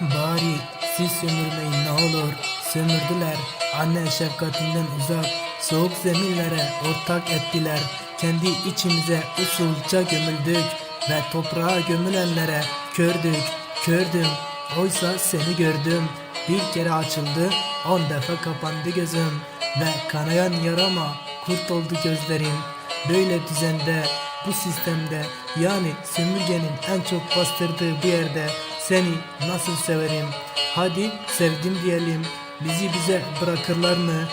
Bari siz sömürmeyin ne olur. Sömürdüler, anne şefkatinden uzak, soğuk zeminlere ortak ettiler. Kendi içimize usulca gömüldük ve toprağa gömülenlere kördüm. Oysa seni gördüm. Bir kere açıldı, 10 defa kapandı gözüm ve kanayan yarama kurt oldu gözlerim. Böyle düzende, bu sistemde, yani sömürgenin en çok bastırdığı bir yerde seni nasıl severim? Hadi sevdim diyelim. Bize bırakırlar mı?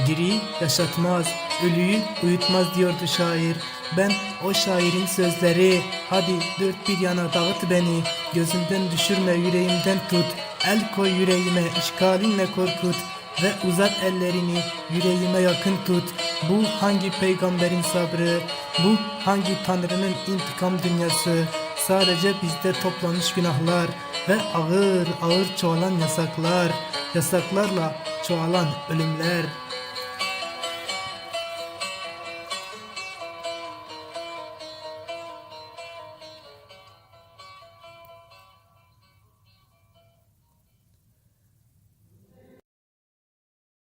Diri yaşatmaz, ölüyü uyutmaz diyordu şair. Ben o şairin sözleri. Hadi dört bir yana dağıt beni. Gözümden düşürme, yüreğimden tut. El koy yüreğime, işgalinle korkut. Ve uzat ellerini, yüreğime yakın tut. Bu hangi peygamberin sabrı? Bu hangi tanrının intikam dünyası? Sadece bizde toplanmış günahlar ve ağır ağır çoğalan yasaklar. Yasaklarla çoğalan ölümler.